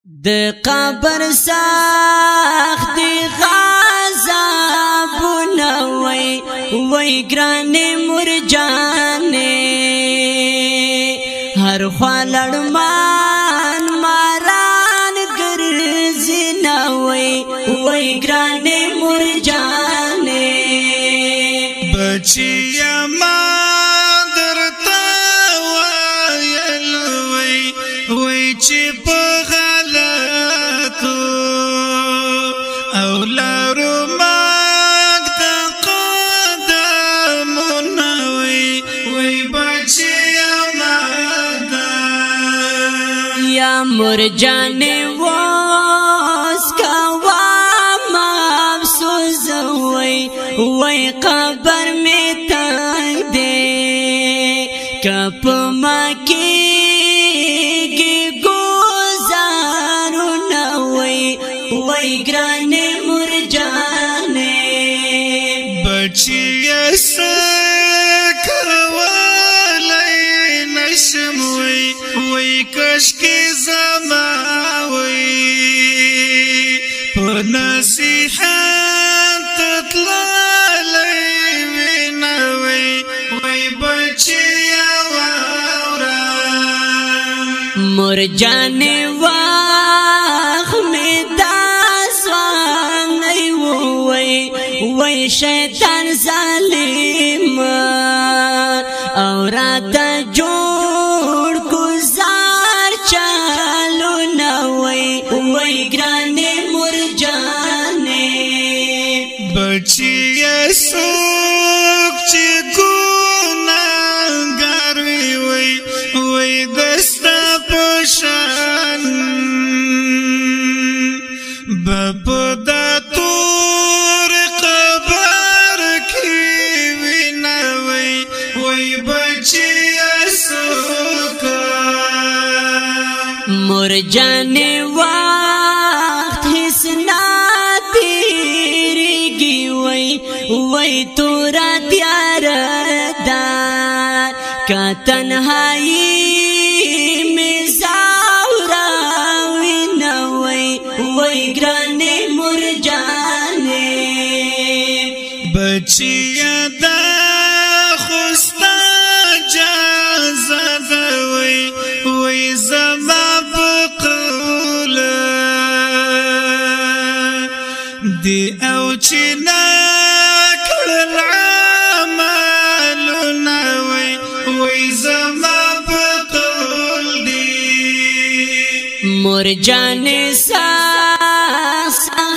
د قبر سخت غضبونه وای ګرانې مرجانې هر خوا لړمان ماران ګرځي نه وای ګرانې مرجانې بچیا ما درته وایل وای چې په غلطو او لارو ماګ د قدمونه وای بچیا ما یا مرجانې واس کوام افسوس وای قبر می تنگ دے کپ مکیگی گزارونه وای ګرانې مرجانې بچیا سکولی نشم وای کشکی زما وای په نصیحت تطللی وینا وای بچیا واورا مرجانې واخ می داسوانی وای شیطان ظالم او راته جوړ گزار چالونه وای ګرانې مرجانې بچیا څوک چې ګناهګار وای دستا په شان په دا تور قبر کې وینا وای بچیا څوک مرجانې وخت هیڅ نه تیریږي وای تورا تیار ده که تنهایی می زاوراوي نه وای ګرانې مرجانې بچیا دا خوستا جازه ده وای زما په قول دی او چې نه کړل عملونه وای زما په قول دی مرجانې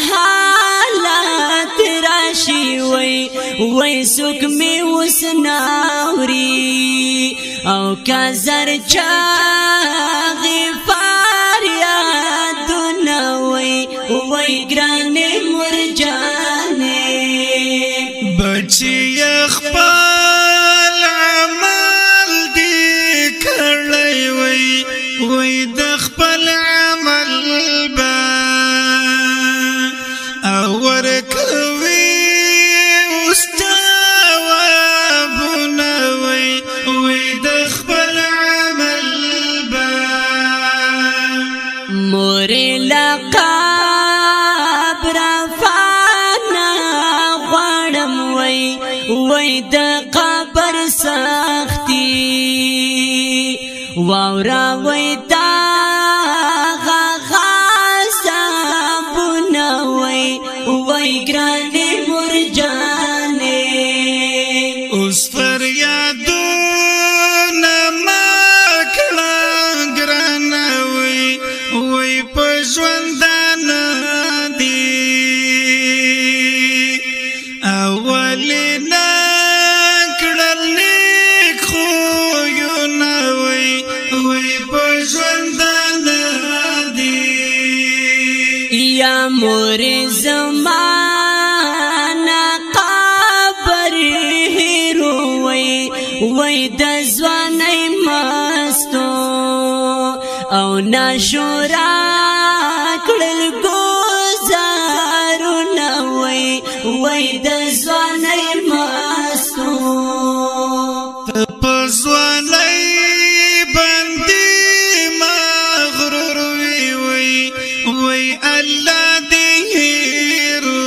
حالات راشي وای څوک می وسناوري او کزر چاغي فریادونه وای ګرانې مرجانې بچیا خپل عمل دی کړی وای د خپل عمل با اور کوي استوابونه وای د خپل عمل با مور لقب رفانا غړم وای د قبر سختي واورا وای دا غضبونه وای ګرانې مرجانې اوس فریادونه ما کړه ګرانه وای په ژوندانه دي اولنا کړل نیک خویونه وای په ژوندانه دي یا مور زمانه قبر هیرو وای د ځوانۍ مستو او ناشورا کړل گزارونه وای د ځوانۍ مستو په ځوانۍ باندې مغرور وي الله دې هیرو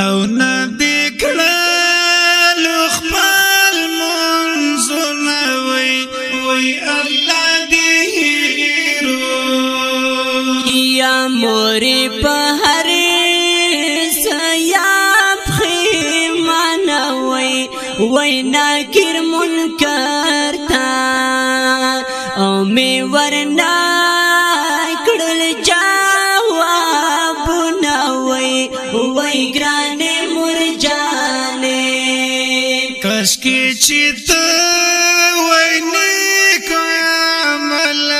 او نه دې کړل خپل منځونه وای الله دې هیرو یا مورې په هر سیاب خیمانه وای ناکر منکر تا او می ورنا کړل جوابونه وای ګرانې مرجانې کاش کې چې ته وای نیک عمل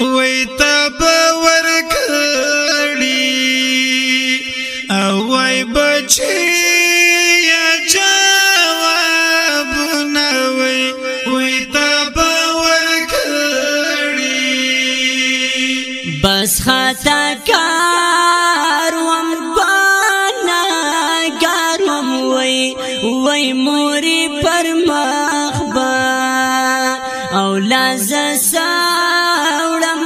وای تب ورکړي او وای بچي یا جوابونه وای تب ورکړي بس خطا کاروم ګناګاروم وای مورې پر مخبا او لاز ساوړم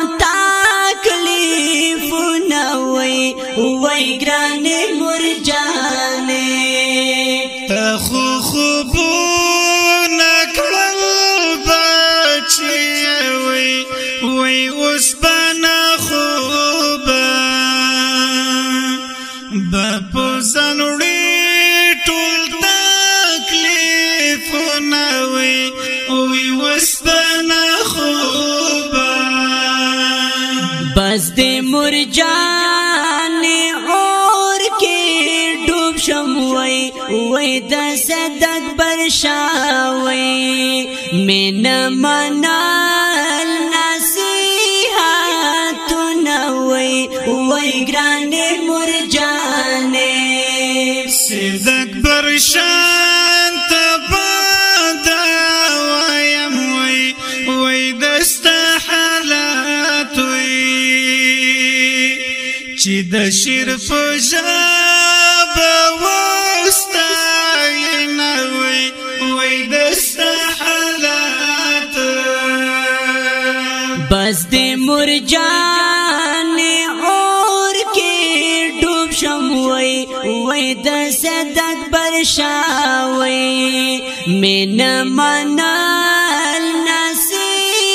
تکلیفونه وای ګرانې مرجانې ته خو خوبونه کړل بچي وای اوس به نه خوبه به په ځان وړي ټول تکلیفونه وای اوس به نه خوبه بس دې مرجانې اور کې ډوب شم وای د صدق برشاوي من منال نصیحتونه وای ګرانې مرجانې صدق برشان تبادا وایم وای دستا حالات چې د شیر فجاب واستاینه وای دستا حالات بس دې مرجانې اور کې ډوب شم وای د صدق برشاوي من منال نصیحتونه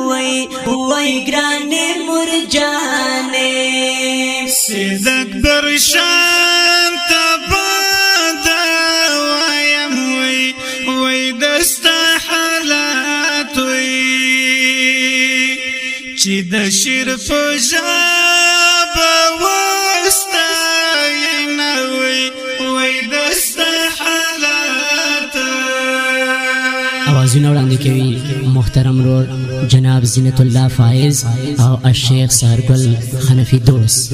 وای ګرانې مرجانې صدق برشان تبادا وایم وای دستا حالات چې د شیر فجاب واستاینه وای دستا حالات اوازونه وړاندې کوي محترم رور جناب زینت الله فائز او الشیخ سهرگل حنفی دوست